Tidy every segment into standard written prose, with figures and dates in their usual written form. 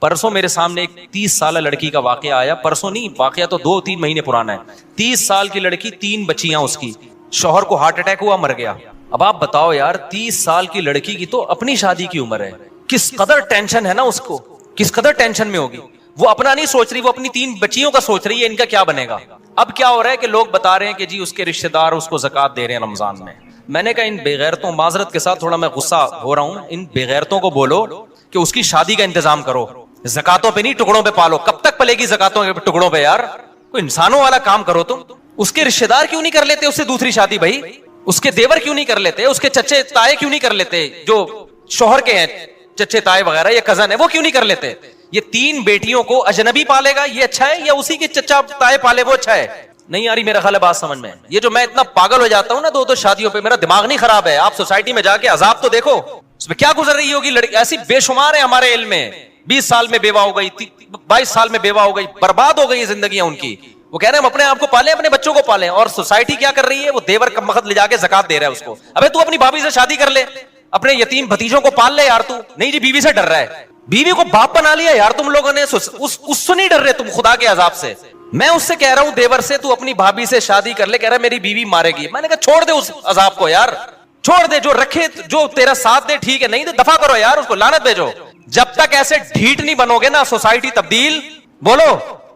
परसों मेरे सामने एक 30 साल लड़की का वाकया आया। परसों नहीं, वाकया तो 2-3 महीने पुराना है। 30 साल की लड़की, 3 बच्चियां उसकी, शौहर को हार्ट अटैक हुआ, मर गया। अब आप बताओ यार, 30 साल की लड़की की तो अपनी शादी की उम्र है, किस कदर टेंशन है ना उसको, किस कदर टेंशन में होगी। वो अपना नहीं सोच रही, वो अपनी 3 बच्चियों का सोच रही है, इनका क्या बनेगा। अब क्या हो रहा है कि लोग बता रहे हैं कि जी उसके रिश्तेदार उसको ज़कात दे रहे हैं रमजान में। मैंने कहा इन बेगैरतों, माजरत के साथ थोड़ा मैं गुस्सा हो रहा हूं, इन बेगैरतों को बोलो कि उसकी शादी का इंतजाम करो, ज़कातों पे नहीं टुकड़ों पे पालो। कब तक पलेगी ज़कातों के टुकड़ों पे यार, कोई इंसानों वाला काम करो तुम। उसके रिश्तेदार क्यों नहीं कर लेते उससे दूसरी शादी भाई, उसके देवर क्यों नहीं कर लेते, उसके चच्चे ताए क्यों नहीं कर लेते, जो शोहर के हैं चच्चे ताए वगैरह, ये कजन है, वो क्यों नहीं कर लेते। ये 3 बेटियों को अजनबी पालेगा ये अच्छा है, या उसी के चच्चा ताए पाले वो अच्छा है। नहीं आ रही मेरा ख्याल है बात समझ में। ये जो मैं इतना पागल हो जाता हूं ना 2-2 शादियों पे, मेरा दिमाग नहीं खराब है। आप सोसाइटी में जाके अजाब तो देखो, उसमें क्या गुजर रही होगी लड़की। ऐसी बेशुमार है हमारे इल्म में, 20 साल में बेवा हो गई, 22 साल में बेवा हो गई, बर्बाद हो गई जिंदगियां उनकी। वो कह रहे हैं हम अपने आप को पालें, अपने बच्चों को पालें, और सोसाइटी क्या कर रही है, वो देवर का मखत ले जाके ज़कात दे रहा है उसको। अबे तू अपनी भाभी से शादी कर ले, अपने यतीम भतीजों को पाल ले यार तू। नहीं जी, बीवी से डर रहा है, बीवी को बाप बना लिया यार तुम लोगों ने, उससे नहीं डर रहे तुम खुदा के अजाब से। मैं उससे कह रहा हूं देवर से, तू अपनी भाभी से शादी कर ले, कह रहा है मेरी बीवी मारेगी। मैंने कहा छोड़ दे उस अजाब को यार, छोड़ दे, जो रखे, जो तेरा साथ दे ठीक है, नहीं तो दफा करो यार, उसको लानत भेजो। जब तक ऐसे ढीठ नहीं बनोगे ना, सोसाइटी तब्दील बोलो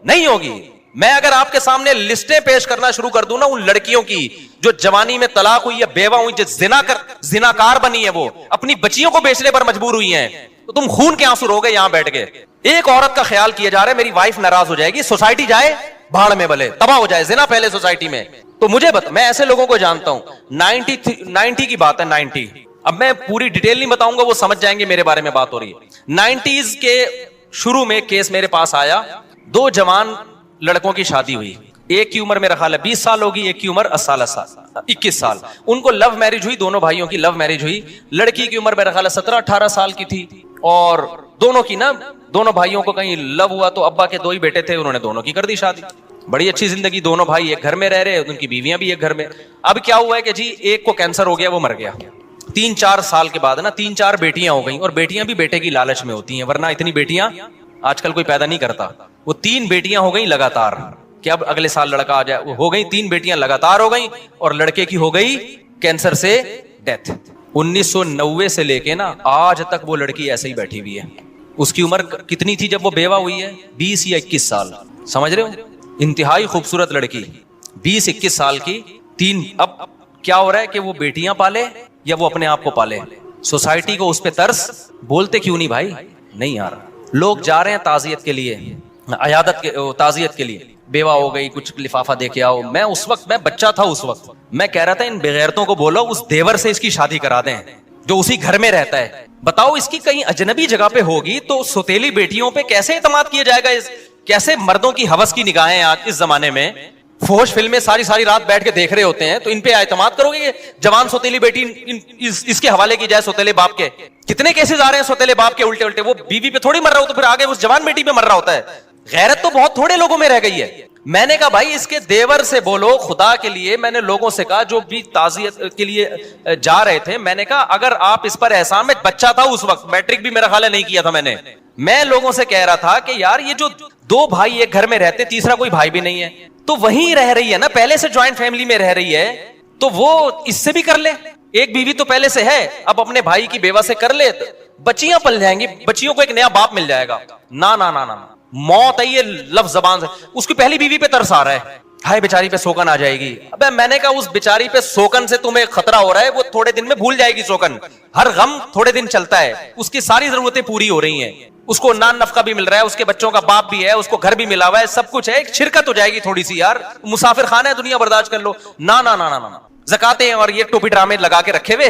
नहीं होगी। मैं अगर आपके सामने लिस्टें पेश करना शुरू कर दूं ना उन लड़कियों की जो जवानी में तलाक हुई है, बेवा हुई, जो जिनाकार बनी है, वो अपनी बच्चियों को बेचने पर मजबूर हुई हैं, तो तुम खून के आंसू रोगे यहां बैठ के। एक औरत का ख्याल किया जा रहा है, मेरी वाइफ नाराज हो जाएगी, सोसाइटी जाए भाड़ में, भले तबाह हो जाए, जिना फैले सोसाइटी में। तो मुझे मैं ऐसे लोगों को जानता हूं। 90 की बात है, 90। अब मैं पूरी डिटेल नहीं बताऊंगा, वो समझ जाएंगे मेरे बारे में बात हो रही है। 90s के शुरू में केस मेरे पास आया, 2 जवान लड़कों की शादी हुई। एक की उम्र मेरा ख्याल है 20 साल होगी, एक की उम्र 21 साल। उनको लव मैरिज हुई, दोनों भाइयों की लव मैरिज हुई। लड़की की उम्र मेरा ख्याल है 17-18 साल की थी, और दोनों की ना, दोनों भाइयों को कहीं लव हुआ, तो अब्बा के 2 ही बेटे थे, उन्होंने दोनों की कर दी शादी। बड़ी अच्छी जिंदगी, दोनों भाई एक घर में रह रहे, उनकी बीवियां भी एक घर में। अब क्या हुआ है कि जी एक को कैंसर हो गया, वो मर गया। 3-4 साल के बाद ना 3-4 बेटियां हो गई, और बेटियां भी बेटे की लालच में होती हैं, वरना इतनी बेटियां आजकल कोई पैदा नहीं करता। वो 3 बेटियां हो गई लगातार, कि अब अगले साल लड़का आ जाए। वो हो गई 3 बेटियां लगातार हो गई, और लड़के की हो गई कैंसर से डेथ। 1990 से लेके ना आज तक वो लड़की ऐसे ही बैठी हुई है। उसकी उम्र कितनी थी जब वो बेवा हुई है? 20 या 21 साल। समझ रहे हो, इंतहाई खूबसूरत लड़की, 20-21 साल की। 3 अब क्या हो रहा है कि वो बेटियां पाले या वो अपने आप को पाले। सोसाइटी को उस पर तरस, बोलते क्यों नहीं भाई? नहीं यार, लोग जा रहे हैं ताजियत के लिए, अयादत के, ताजियत के लिए, बेवा हो गई, कुछ लिफाफा दे के आओ। मैं उस वक्त, मैं बच्चा था उस वक्त, मैं कह रहा था इन बेगैरतों को बोलो उस देवर से इसकी शादी करा दें जो उसी घर में रहता है। बताओ इसकी कहीं अजनबी जगह पे होगी तो सौतेली बेटियों पे कैसे इतमाद किया जाएगा? कैसे मर्दों की हवस की निगाहें आज इस जमाने में, फोश फिल्में सारी रात बैठ के देख रहे होते हैं, तो इन पे एतमाद करोगे? जवान सौतेली बेटी इसके हवाले की जाए सौतेले बाप के। कितने केसेस आ रहे हैं सौतेले बाप के उल्टे उल्टे, वो बीवी पे थोड़ी मर रहा हो तो फिर आगे उस जवान बेटी पे मर रहा होता है। गैरत तो बहुत थोड़े लोगों में रह गई है। मैंने कहा भाई इसके देवर से बोलो खुदा के लिए। मैंने लोगों से कहा जो भी ताजियत के लिए जा रहे थे, मैंने कहा अगर आप इस पर एहसान, में बच्चा था उस वक्त, मैट्रिक भी मेरा ख्याल है नहीं किया था मैंने। मैं लोगों से कह रहा था कि यार ये जो 2 भाई एक घर में रहते, तीसरा कोई भाई भी नहीं है, तो वहीं रह रही है ना, पहले से ज्वाइंट फैमिली में रह रही है, तो वो इससे भी कर ले। एक बीवी तो पहले से है, अब अपने भाई की बेवा से कर ले, बच्चियां पल जाएंगी, बच्चियों को एक नया बाप मिल जाएगा। ना ना ना ना, मौत है ये लफ्ज जबान से। उसकी पहली बीवी पे तरस आ रहा है, हाय बेचारी पे सोकन आ जाएगी। अबे मैंने कहा उस बेचारी पे सोकन से तुम्हें खतरा हो रहा है, वो थोड़े दिन में भूल जाएगी सोकन। हर गम थोड़े दिन चलता है, उसकी सारी जरूरतें पूरी हो रही हैं, उसको नान नफका भी मिल रहा है, उसके बच्चों का बाप भी है, उसको घर भी मिला हुआ है, सब कुछ है। एक शिरकत हो जाएगी थोड़ी सी यार, मुसाफिर खाना है, दुनिया बर्दाश्त कर लो। ना ना ना ना ना, ज़कातें और ये टोपी ड्रामे लगा के रखे हुए,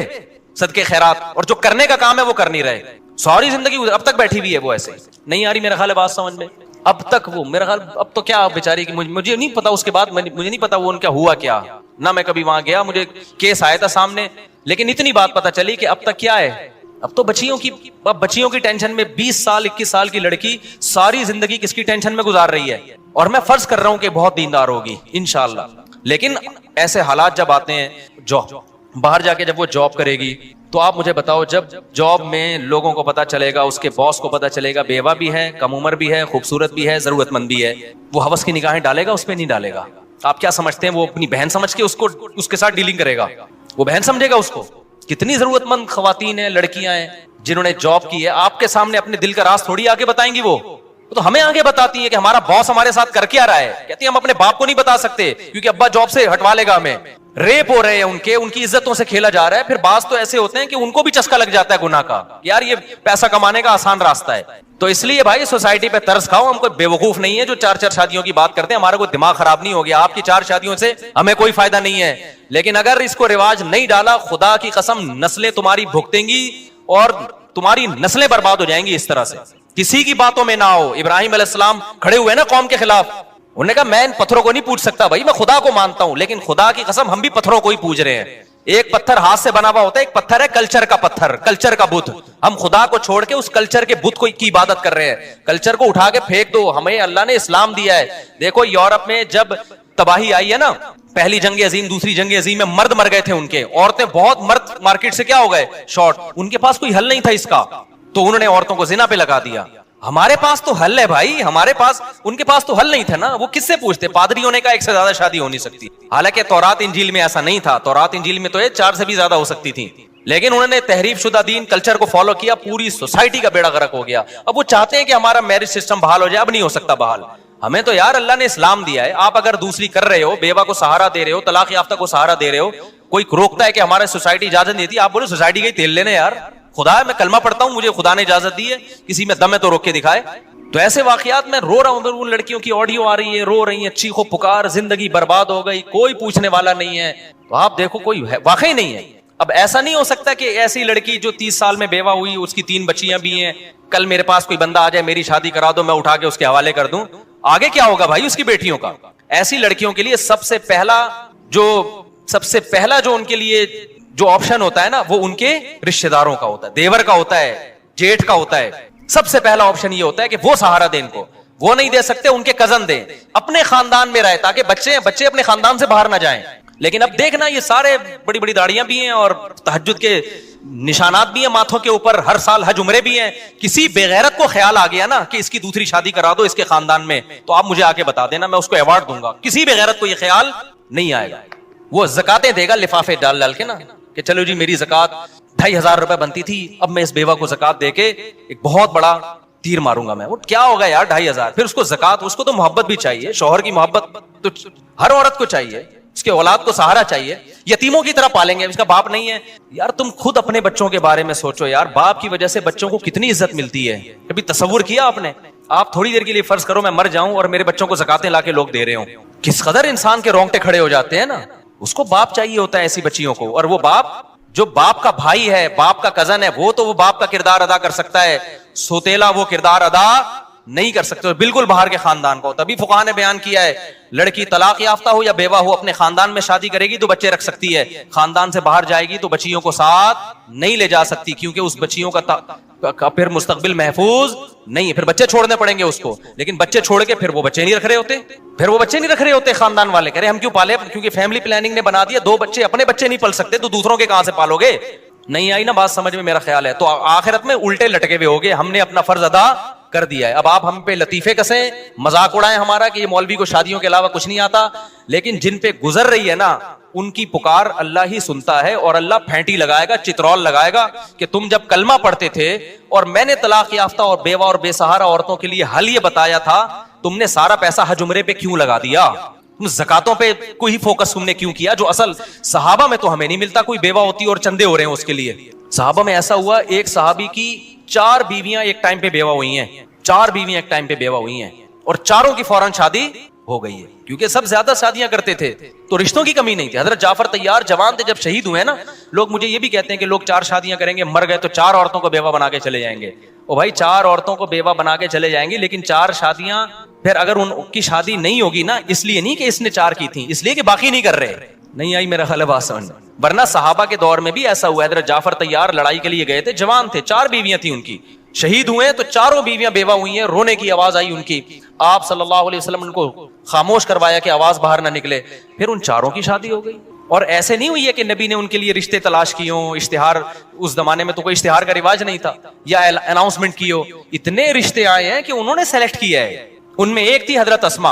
सदके खैरात, और जो करने का काम है वो कर नहीं रहे। सारी जिंदगी अब तक बैठी हुई है वो ऐसे। नहीं आ रही मेरा ख्याल है बात समझ में? अब तक वो मेरा ख्याल, अब तो क्या बेचारी की, मुझे नहीं पता उसके बाद, मुझे नहीं पता वो उनका हुआ क्या ना। मैं कभी वहां गया, मुझे केस आया था सामने, लेकिन इतनी बात पता चली कि अब तक क्या है, अब तो बच्चियों की टेंशन में 20 साल 21 साल की लड़की सारी जिंदगी किसकी टेंशन में गुजार रही है। और मैं फर्ज कर रहा हूं कि बहुत दीनदार होगी इंशाअल्लाह, लेकिन ऐसे हालात जब आते हैं, जो बाहर जाके जब वो जॉब करेगी तो आप मुझे बताओ, जब जॉब में लोगों को पता चलेगा, उसके बॉस को पता चलेगा बेवा भी है, कम उम्र भी है, खूबसूरत भी है, जरूरतमंद भी है, वो हवस की निगाहें डालेगा उस पर? नहीं डालेगा। आप क्या समझते हैं वो अपनी बहन समझ के उसको उसके साथ डीलिंग करेगा? वो बहन समझेगा उसको? कितनी जरूरतमंद खवातीन है, लड़कियां हैं जिन्होंने जॉब की है, आपके सामने अपने दिल का राज थोड़ी आके बताएंगी। वो तो हमें आगे बताती है कि हमारा बॉस हमारे साथ कर क्या रहा है। कहती है हम अपने बाप को नहीं बता सकते क्योंकि अब्बा जॉब से हटवा लेगा हमें। रेप हो रहे हैं उनकी इज्जतों से खेला जा रहा है। फिर बास तो ऐसे होते हैं कि उनको भी चस्का लग जाता है गुनाह का, यार ये पैसा कमाने का आसान रास्ता है। तो इसलिए भाई सोसाइटी पे तरस खाओ। हम कोई बेवकूफ नहीं है जो 4-4 शादियों की बात करते हैं। हमारा कोई दिमाग खराब नहीं हो गया। आपकी 4 शादियों से हमें कोई फायदा नहीं है, लेकिन अगर इसको रिवाज नहीं डाला, खुदा की कसम नस्लें तुम्हारी भुगतेंगी और तुम्हारी नस्लें बर्बाद हो जाएंगी इस तरह से। किसी की बातों में ना हो। इब्राहिम अलैहिस्सलाम खड़े हुए ना कौम के खिलाफ, उन्होंने कहा मैं इन पत्थरों को नहीं पूछ सकता, भाई मैं खुदा को मानता हूं, लेकिन खुदा की कसम हम भी पत्थरों को ही पूज रहे हैं। एक पत्थर हाथ से बना हुआ होता है, एक पत्थर है कल्चर का पत्थर, कल्चर का बुत। हम खुदा को छोड़ के उस कल्चर के बुत को की इबादत कर रहे हैं। कल्चर को उठा के फेंक दो। हमें अल्लाह ने इस्लाम दिया है। देखो यूरोप में जब तबाही आई है ना, पहली जंग अजीम, दूसरी जंग अजीम में मर्द मर गए थे उनके, औरतें बहुत मर्द मार्केट से क्या हो गए, शॉर्ट। उनके पास कोई हल नहीं था इसका, तो उन्होंने औरतों को जिना पे लगा दिया। हमारे पास तो हल है भाई, हमारे पास, उनके पास तो हल नहीं था ना। वो किससे पूछते? पादरियों ने कहा एक से ज्यादा शादी हो नहीं सकती। हालांकि तौरात इंजील में ऐसा नहीं था। तौरात इंजील में तो ये 4 से भी ज्यादा हो सकती थी, लेकिन उन्होंने तहरीफ शुदा दीन कल्चर को फॉलो किया। पूरी सोसाइटी का बेड़ा गर्क हो गया। अब वो चाहते हैं कि हमारा मैरिज सिस्टम बहाल हो जाए। अब नहीं हो सकता बहाल। हमें तो यार अल्लाह ने इस्लाम दिया है। आप अगर दूसरी कर रहे हो, बेवा को सहारा दे रहे हो, तलाक याफ्ता को सहारा दे रहे हो, कोई रोकता है कि हमारे सोसाइटी इजाजत देती है? आप बोलो सोसाइटी का ही तेल लेने यार। खुदा है, मैं कलमा पढ़ता हूं, मुझे खुदा ने इजाजत दी है, किसी में दम है तो रोक के दिखाए। तो ऐसे वाकयात में रो रहा हूं। उन लड़कियों की ऑडियो आ रही है, रो रही है, चीखो पुकार, जिंदगी बर्बाद हो गई, कोई पूछने वाला नहीं है। तो आप देखो कोई वाकई नहीं है। अब ऐसा नहीं हो सकता कि ऐसी लड़की जो 30 साल में बेवा हुई, उसकी 3 बच्चियां भी हैं, कल मेरे पास कोई बंदा आ जाए मेरी शादी करा दो, मैं उठा के उसके हवाले कर दूं। आगे क्या होगा भाई उसकी बेटियों का? ऐसी लड़कियों के लिए सबसे पहला जो उनके लिए जो ऑप्शन होता है ना, वो उनके रिश्तेदारों का होता है, देवर का होता है, जेठ का होता है। सबसे पहला ऑप्शन ये होता है कि वो सहारा दें इनको। वो नहीं दे सकते, उनके कजन दें, अपने खानदान में रहे, ताकि बच्चे अपने खानदान से बाहर ना जाएं। लेकिन अब देखना, ये सारे बड़ी बड़ी दाढ़ियां भी हैं और तहज्जुद के निशानात भी हैं माथों के ऊपर, हर साल हज उम्रे भी हैं। किसी बेगैरत को ख्याल आ गया ना कि इसकी दूसरी शादी करा दो इसके खानदान में, तो आप मुझे आके बता देना, मैं उसको अवार्ड दूंगा। किसी बेगैरत को ये ख्याल नहीं आएगा। वो ज़कातें देगा लिफाफे डाल डाल के ना, कि चलो जी मेरी ज़कात 2500 रुपए बनती थी, अब मैं इस बेवा को ज़कात देके एक बहुत बड़ा तीर मारूंगा मैं। वो क्या होगा यार 2500? फिर उसको ज़कात, उसको तो मोहब्बत भी चाहिए, शौहर की मोहब्बत तो हर औरत को चाहिए, उसके औलाद को सहारा चाहिए। यतीमों की तरह पालेंगे, इसका बाप नहीं है यार। तुम खुद अपने बच्चों के बारे में सोचो यार, बाप की वजह से बच्चों को कितनी इज्जत मिलती है। कभी तसव्वुर किया आपने? आप थोड़ी देर के लिए फर्ज करो मैं मर जाऊं और मेरे बच्चों को ज़कातें लाके लोग दे रहे हो, किस कदर इंसान के रोंगटे खड़े हो जाते हैं ना। उसको बाप चाहिए होता है ऐसी बच्चियों को, और वो बाप जो बाप का भाई है, बाप का कजन है, वो बाप का किरदार अदा कर सकता है। सोतेला वो किरदार अदा नहीं कर सकते, बिल्कुल बाहर के खानदान का हो। तभी फुकाहा ने बयान किया है, लड़की तलाक याफ्ता हो या बेवा हो, अपने खानदान में शादी करेगी तो बच्चे रख सकती है, खानदान से बाहर जाएगी तो बच्चियों को साथ नहीं ले जा सकती, क्योंकि उस बच्चियों का फिर मुस्तकबिल महफूज नहीं है। फिर बच्चे छोड़ने पड़ेंगे उसको, लेकिन बच्चे छोड़ के फिर वो बच्चे नहीं रख रहे होते। खानदान वाले कह रहे हम क्यों पाले? क्योंकि फैमिली प्लानिंग ने बना दिया 2 बच्चे, अपने बच्चे नहीं पल सकते तो दूसरों के कहां से पालोगे? नहीं आई ना बात समझ में? मेरा ख्याल है तो आखिरत में उल्टे लटके हुए होगे। हमने अपना फर्ज अदा कर दिया है, अब आप हम पे लतीफे कसें, मजाक उड़ाएं हमारा कि ये मौलवी को शादियों के अलावा कुछ नहीं आता। लेकिन जिन पे गुजर रही है ना, उनकी पुकार अल्लाह ही सुनता है, और अल्लाह फेंटी लगाएगा, चित्रौल लगाएगा कि तुम जब कलमा पढ़ते थे और मैंने तलाक याफ्ता और बेवा और बेसहारा औरतों के लिए हल ये बताया था, तुमने सारा पैसा हज उम्रे पे क्यों लगा दिया? तुम ज़कातों पे कोई फोकस तुमने क्यों किया? जो असल सहाबा में तो हमें नहीं मिलता, कोई बेवा होती और चंदे हो रहे हैं उसके लिए। सहाबा में ऐसा हुआ, एक सहाबी की 4 बीवियां एक टाइम पे बेवा हुई हैं, 4 बीवियां एक टाइम पे बेवा हुई हैं, और चारों की फौरन शादी हो गई है, क्योंकि सब ज्यादा शादियां करते थे तो रिश्तों की कमी नहीं थी। हजरत जाफर तैयार जवान थे, जब शहीद हुए ना, लोग मुझे ये भी कहते हैं कि लोग 4 शादियां करेंगे, मर गए तो 4 औरतों को बेवा बना के चले जाएंगे। ओ भाई 4 औरतों को बेवा बना के चले जाएंगे, लेकिन 4 शादियां फिर अगर उनकी शादी नहीं होगी ना, इसलिए नहीं कि इसने 4 की थी, इसलिए कि बाकी नहीं कर रहे। नहीं आई मेरा ख्याल बात समझ? वरना सहाबा के दौर में भी ऐसा हुआ। हजरत जाफर तैयार लड़ाई के लिए गए थे, जवान थे, 4 बीवियां थी उनकी, शहीद हुए तो 4 बीवियां बेवा हुई हैं। रोने की आवाज आई उनकी, आप सल्लल्लाहु अलैहि वसल्लम उनको खामोश करवाया कि आवाज बाहर ना निकले, फिर उन 4 की शादी हो गई। और ऐसे नहीं हुई है कि नबी ने उनके लिए रिश्ते तलाश किए हो, इश्तिहार, उस जमाने में तो कोई इश्तिहार का रिवाज नहीं था, या अनाउंसमेंट की हो। इतने रिश्ते आए हैं कि उन्होंने सेलेक्ट किया है। उनमें एक थी हजरत अस्मा,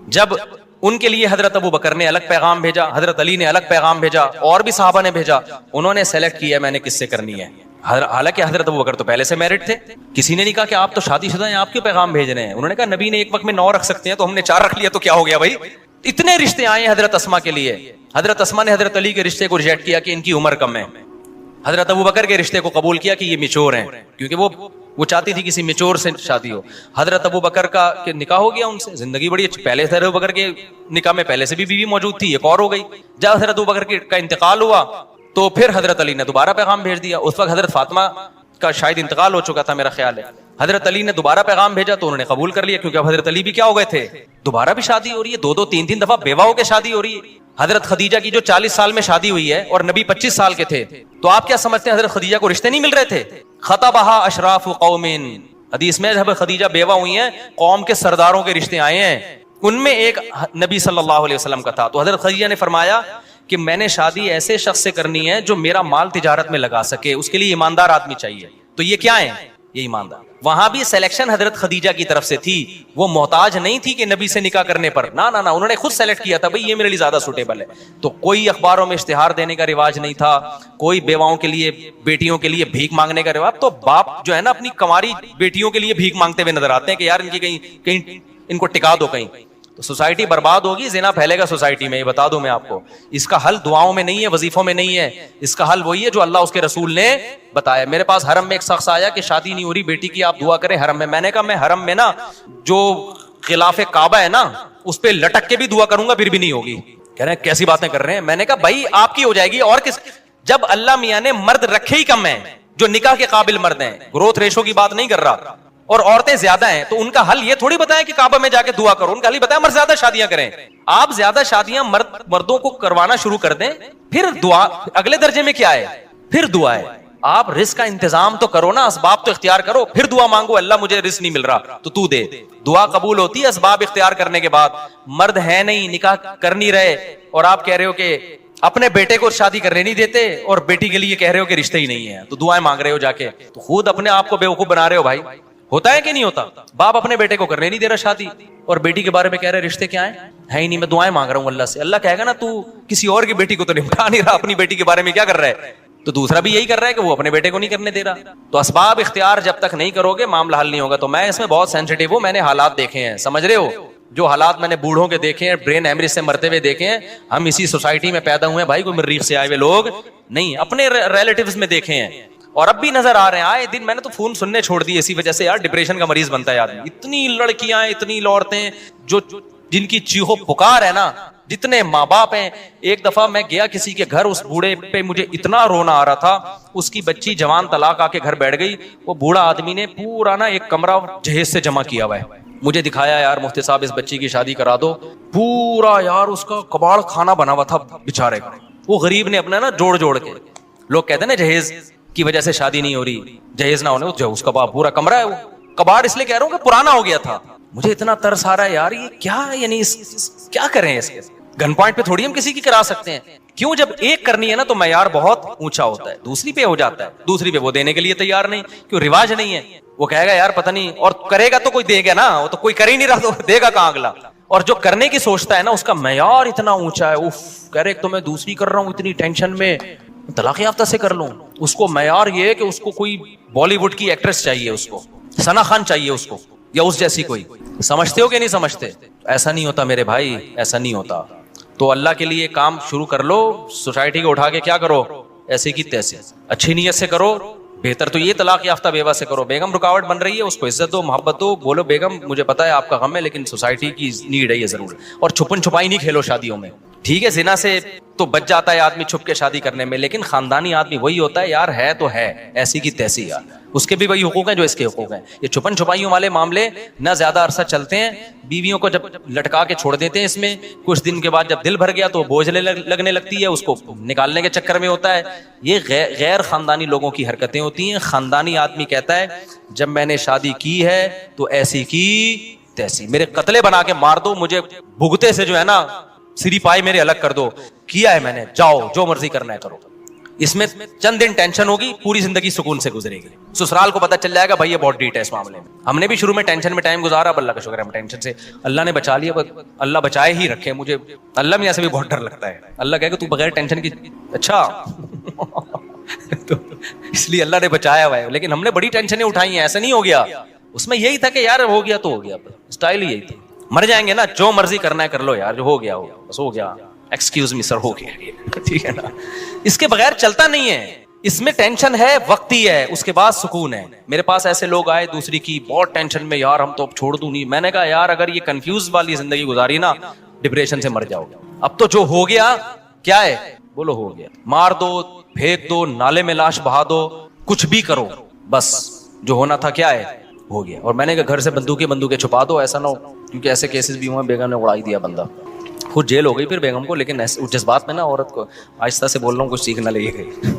जब उनके लिए हजरत अबू बकर ने अलग पैगाम भेजा, हजरत अली ने अलग पैगाम भेजा, और भी सहाबा ने भेजा, उन्होंने सेलेक्ट किया मैंने किससे करनी है। हालांकि हजरत अबू बकर तो पहले से मैरिड थे, किसी ने नहीं कहा कि आप तो शादीशुदा हैं, आप क्यों पैगाम भेज रहे हैं। उन्होंने कहा नबी ने एक वक्त में 9 रख सकते हैं, तो हमने 4 रख लिया, तो क्या हो गया भाई। इतने रिश्ते आए हैं हजरत अस्मा के लिए। हजरत अस्मा ने हजरत अली के रिश्ते को रिजेक्ट किया कि इनकी उम्र कम है। हजरत अबू बकर के रिश्ते को कबूल किया कि ये मिच्योर हैं, क्योंकि वो चाहती थी किसी मिच्योर से शादी हो। हजरत अबू बकर का निकाह हो गया उनसे, जिंदगी बड़ी अच्छी। पहले हजरत अबू बकर के निकाह में पहले से भी बीवी मौजूद थी, एक और हो गई। जब हजरत अबू बकर का इंतकाल हुआ तो फिर हजरत अली ने दोबारा पैगाम भेज दिया। उस वक्त हजरत फातिमा का शायद इंतकाल हो चुका था, मेरा ख्याल है। हजरत अली ने दोबारा पैगाम भेजा तो उन्होंने कबूल कर लिया, क्योंकि अब हजरत अली भी क्या हो गए थे, दोबारा भी शादी हो रही है, 2-2 3-3 दफा बेवा होकर शादी हो रही है। हजरत खदीजा की जो 40 साल में शादी हुई है और नबी 25 साल के थे, तो आप क्या समझते हैं हजरत खदीजा को रिश्ते नहीं मिल रहे थे। खतबहा अशराफ कौमिन, हदीस में जब खदीजा बेवा हुई हैं, कौम के सरदारों के रिश्ते आए हैं, उनमें एक नबी सल्लल्लाहु अलैहि वसल्लम का था। तो हजरत खदीजा ने फरमाया कि मैंने शादी ऐसे शख्स से करनी है जो मेरा माल तिजारत में लगा सके, उसके लिए ईमानदार आदमी चाहिए। तो ये क्या है, ये ईमानदार। वहां भी सिलेक्शन हजरत खदीजा की तरफ से थी, वो मोहताज नहीं थी कि नबी से निकाह करने पर, ना ना ना, उन्होंने खुद सेलेक्ट किया था, भाई ये मेरे लिए ज्यादा सूटेबल है। तो कोई अखबारों में इश्तिहार देने का रिवाज नहीं था, कोई बेवाओं के लिए, बेटियों के लिए भीख मांगने का रिवाज। तो बाप जो है ना अपनी कंवारी बेटियों के लिए भीख मांगते हुए नजर आते हैं कि यार इनकी कहीं कहीं इनको टिका दो कहीं, तो सोसाइटी बर्बाद होगी, जिना फैलेगा सोसाइटी में। ये बता दूं मैं आपको, इसका हल दुआओं में नहीं है, वजीफों में नहीं है, इसका हल वही है जो अल्लाह उसके रसूल ने बताया। मेरे पास हरम में एक शख्स आया कि शादी नहीं हो रही बेटी की, आप दुआ करें हरम में। मैंने कहा मैं हरम में ना जो खिलाफे काबा है ना उस पे लटक के भी दुआ करूंगा फिर भी नहीं होगी। कह रहे हैं कैसी बातें कर रहे हैं। मैंने कहा भाई आपकी हो जाएगी और किस, जब अल्लाह मियां ने मर्द रखे ही कम है जो निकाह के काबिल मर्द हैं, ग्रोथ रेशो की बात नहीं कर रहा, और औरतें ज्यादा हैं, तो उनका हल ये थोड़ी बताया कि काबा में जाके दुआ करो। उनका हल बताया मर्द ज्यादा शादियां करें। आप ज्यादा शादियां मर्दों को करवाना शुरू कर दें, फिर दुआ अगले दर्जे में क्या है, फिर दुआ है। आप रिस्क का इंतजाम तो करो ना, असबाब तो इख्तियार करो, फिर दुआ मांगो अल्लाह मुझे रिस्क नहीं मिल रहा तो तू दे। दुआ कबूल होती है असबाब इख्तियार करने के बाद। मर्द है नहीं, निकाह कर नहीं रहे, और आप कह रहे हो कि अपने बेटे को शादी करने नहीं देते और बेटी के लिए कह रहे हो कि रिश्ते ही नहीं है, तो दुआएं मांग रहे हो जाके, तो खुद अपने आप को बेवकूफ बना रहे हो भाई। होता है कि नहीं होता, बाप अपने बेटे को करने नहीं दे रहा शादी और बेटी के बारे में कह रहे रिश्ते क्या है ही नहीं, मैं दुआएं मांग रहा हूं अल्लाह से। अल्लाह कहेगा ना तू किसी और की बेटी को तो निपटा नहीं रहा, अपनी बेटी के बारे में क्या कर रहा है। तो दूसरा भी यही कर रहा है कि वो अपने बेटे को नहीं करने दे रहा। तो असबाब इख्तियार जब तक नहीं करोगे मामला हल नहीं होगा। तो मैं इसमें बहुत सेंसिटिव हूं, मैंने हालात देखे हैं, समझ रहे हो, जो हालात मैंने बूढ़ों के देखे हैं, ब्रेन हेमरेज से मरते हुए देखे हैं। हम इसी सोसाइटी में पैदा हुए हैं भाई, कोई मरीख से आए हुए लोग नहीं, अपने रिलेटिव्स में देखे हैं और अब भी नजर आ रहे हैं आए दिन। मैंने तो फोन सुनने छोड़ दिए इसी वजह से यार, डिप्रेशन का मरीज बनता है आदमी। इतनी लड़कियां, इतनी औरतें जो जिनकी चीखो पुकार है ना, जितने माँ बाप हैं। एक दफा मैं गया किसी के घर, उस बूढ़े पे मुझे इतना रोना आ रहा था, उसकी बच्ची जवान तलाक आके घर बैठ गई। वो बूढ़ा आदमी ने पूरा ना एक कमरा जहेज से जमा किया हुआ है, मुझे दिखाया यार मुफ्ती साहब इस बच्ची की शादी करा दो। पूरा यार उसका कबाड़ खाना बना हुआ था बेचारे का, वो गरीब ने अपना ना जोड़ जोड़ के। लोग कहते हैं ना जहेज की वजह से शादी नहीं हो रही, जहेज ना होने, जो उसका पूरा कमरा है वो कबाड़, इसलिए कह रहा हूं कि पुराना हो गया था। मुझे इतना तरस आ रहा है यार, ये क्या, यानी क्या करें इसके। गन पॉइंट पे थोड़ी हम किसी की करा सकते हैं, क्यों। जब एक करनी है ना तो मैयार बहुत ऊंचा होता है, दूसरी पे हो जाता है, दूसरी पे वो देने के लिए तैयार नहीं, क्यों, रिवाज नहीं है। वो कहेगा यार पता नहीं, और करेगा तो कोई देगा ना, वो तो कोई कर ही नहीं रहा तो देगा कहां अगला। और जो करने की सोचता है ना उसका मैयार इतना ऊंचा है, उफ, कह रहे तो मैं दूसरी कर रहा हूं इतनी टेंशन में, तलाक याफ्ता से कर लूं। उसको मैयार ये है कि उसको कोई बॉलीवुड की एक्ट्रेस चाहिए, उसको सना खान चाहिए उसको, या उस जैसी कोई। समझते हो कि नहीं समझते। ऐसा नहीं होता मेरे भाई, ऐसा नहीं होता। तो अल्लाह के लिए काम शुरू कर लो, सोसाइटी को उठा के क्या करो, ऐसे की तैसे, अच्छी नीयत से करो। बेहतर तो ये तलाक याफ्ता बेवा से करो। बेगम रुकावट बन रही है, उसको इज्जत दो, मोहब्बत दो, बोलो बेगम मुझे पता है आपका गम है लेकिन सोसाइटी की नीड है ये जरूर। और छुपन छुपाई नहीं खेलो शादियों में, ठीक है। जिना से तो बच जाता है आदमी छुप के शादी करने में, लेकिन खानदानी आदमी वही होता है यार, है तो है, ऐसी की तैसी यार, उसके भी वही हुकूक हैं जो इसके हुकूक हैं। ये छुपन छुपाइयों वाले मामले ना ज्यादा अरसा चलते हैं, बीवियों को जब लटका के छोड़ देते हैं इसमें, कुछ दिन के बाद जब दिल भर गया तो बोझ लगने लगती है, उसको निकालने के चक्कर में होता है। ये गैर खानदानी लोगों की हरकतें होती हैं। खानदानी आदमी कहता है जब मैंने शादी की है तो ऐसी की तैसी, मेरे कतले बना के मार दो, मुझे भुगते से जो है ना सिरी पाए मेरे अलग कर दो, किया है मैंने, जाओ जो मर्जी करना है करो। इसमें चंद दिन टेंशन होगी, पूरी जिंदगी सुकून से गुजरेगी। ससुराल को पता चल जाएगा भाई ये बहुत डीट है इस मामले में। हमने भी शुरू में टेंशन में टाइम गुजारा, अब अल्लाह का शुक्र है हम टेंशन से अल्लाह ने बचा लिया। अल्लाह बचाए ही रखे। मुझे अल्लाह में ऐसे भी बहुत डर लगता है। अल्लाह कहेगा तू बगैर टेंशन की, अच्छा तो इसलिए अल्लाह ने बचाया हुआ है। लेकिन हमने बड़ी टेंशनें उठाई हैं, ऐसा नहीं हो गया। उसमें यही था कि यार हो गया तो हो गया, स्टाइल ही यही था। मर जाएंगे ना, जो मर्जी करना है कर लो यार, जो हो गया हो बस हो गया, एक्सक्यूज मी सर हो गया, ठीक है ना। इसके बगैर चलता नहीं है। इसमें टेंशन है, वक्ती है, उसके बाद सुकून है। मेरे पास ऐसे लोग आए दूसरी की बहुत टेंशन में, यार हम तो अब छोड़ दूं नहीं। मैंने कहा यार अगर ये कंफ्यूज वाली जिंदगी गुजारी ना, डिप्रेशन से मर जाओगे। अब तो जो हो गया क्या है, बोलो हो गया, मार दो, फेंक दो, नाले में लाश बहा दो, कुछ भी करो, बस जो होना था क्या है हो गया। और मैंने कहा घर से बंदूकें छुपा दो, ऐसा ना हो, क्योंकि ऐसे केसेस भी हुए, बेगम ने उड़ाई दिया बंदा, खुद जेल हो गई फिर बेगम को। लेकिन उस जज्बात में ना औरत को आहिस्ता से बोल रहा हूँ, कुछ सीख ना ले गई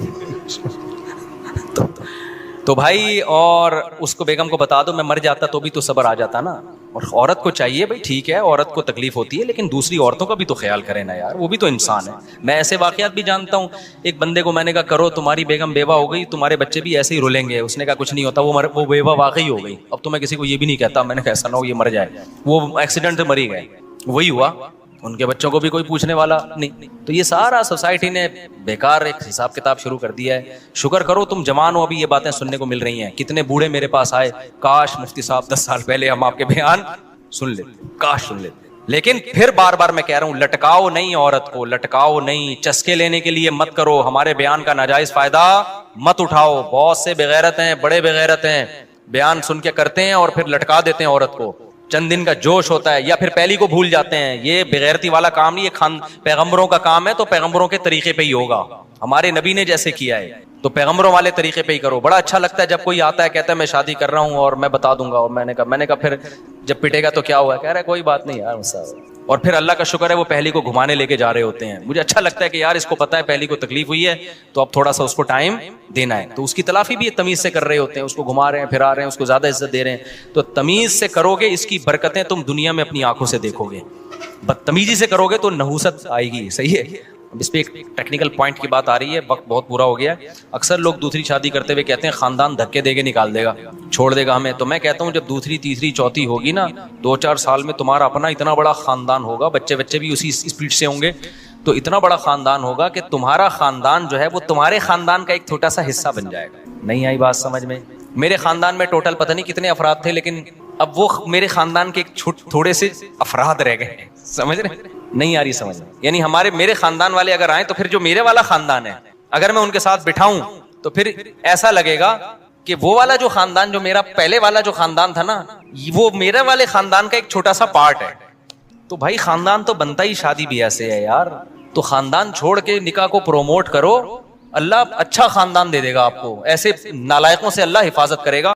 तो भाई, और उसको बेगम को बता दो मैं मर जाता तो भी तो सब्र आ जाता ना। और औरत को चाहिए भाई, ठीक है औरत को तकलीफ होती है, लेकिन दूसरी औरतों का भी तो ख्याल करें ना यार, वो भी तो इंसान है। मैं ऐसे वाकयात भी जानता हूँ। एक बंदे को मैंने कहा करो, तुम्हारी बेगम बेवा हो गई, तुम्हारे बच्चे भी ऐसे ही रुलेंगे। उसने कहा कुछ नहीं होता, वो बेवा वाकई हो गई। अब तो मैं किसी को ये भी नहीं कहता, मैंने कहा ऐसा ना हो ये मर जाए, वो एक्सीडेंट से मरी गए, वही हुआ, उनके बच्चों को भी कोई पूछने वाला नहीं। तो ये सारा सोसाइटी ने बेकार एक हिसाब किताब शुरू कर दिया है। शुक्र करो तुम जवान हो, अभी ये बातें सुनने को मिल रही हैं। कितने बूढ़े मेरे पास आए, काश मुफ्ती साहब 10 साल पहले हम आपके बयान सुन लेते, काश सुन लेते। लेकिन फिर बार बार मैं कह रहा हूं, लटकाओ नहीं औरत को, लटकाओ नहीं, चस्के लेने के लिए मत करो, हमारे बयान का नाजायज फायदा मत उठाओ। बहुत से बेगैरत हैं, बड़े बेगैरत हैं, बयान सुन के करते हैं और फिर लटका देते हैं औरत को। चंद दिन का जोश होता है, या फिर पहली को भूल जाते हैं। ये बेगैरती वाला काम नहीं, ये पैगंबरों का काम है, तो पैगंबरों के तरीके पे ही होगा। हमारे नबी ने जैसे किया है तो पैगंबरों वाले तरीके पे ही करो। बड़ा अच्छा लगता है जब कोई आता है कहता है मैं शादी कर रहा हूं और मैं बता दूंगा। और मैंने कहा फिर जब पिटेगा तो क्या हुआ, कह रहा है कोई बात नहीं यार मुझसे। और फिर अल्लाह का शुक्र है वो पहली को घुमाने लेके जा रहे होते हैं। मुझे अच्छा लगता है कि यार इसको पता है पहली को तकलीफ हुई है, तो अब थोड़ा सा उसको टाइम देना है। तो उसकी तलाफी भी तमीज से कर रहे होते हैं, उसको घुमा रहे हैं, फिरा रहे हैं, उसको ज्यादा इज्जत दे रहे हैं। तो तमीज से करोगे, इसकी बरकतें तुम दुनिया में अपनी आंखों से देखोगे। बदतमीजी से करोगे तो नहूसत आएगी। सही है। इस पे एक टेक्निकल पॉइंट की बात आ रही है, वक्त बहुत बुरा हो गया है। अक्सर लोग दूसरी शादी करते हुए कहते हैं खानदान धक्के देके निकाल देगा, छोड़ देगा हमें। तो मैं कहता हूँ जब दूसरी तीसरी चौथी होगी ना, 2-4 साल में तुम्हारा अपना इतना बड़ा खानदान होगा, बच्चे भी उसी स्पीड से होंगे, तो इतना बड़ा खानदान होगा कि तुम्हारा खानदान जो है वो तुम्हारे खानदान का एक छोटा सा हिस्सा बन जाएगा। नहीं आई बात समझ में? मेरे खानदान में टोटल पता नहीं कितने अफराद थे, लेकिन अब वो मेरे खानदान के थोड़े से अफराद रह गए। समझ रहे? नहीं आ रही समझ में? यानी मेरे खानदान वाले अगर आए तो फिर जो मेरे वाला खानदान है, अगर मैं उनके साथ बिठाऊं तो फिर ऐसा लगेगा कि वो वाला जो खानदान, जो मेरा पहले वाला जो खानदान था ना, वो मेरे वाले खानदान का एक छोटा सा पार्ट है। तो भाई खानदान तो बनता ही शादी ब्याह से है यार। तो खानदान छोड़ के निकाह को प्रोमोट करो, अल्लाह अच्छा खानदान दे देगा आपको। ऐसे नालायकों से अल्लाह हिफाजत करेगा।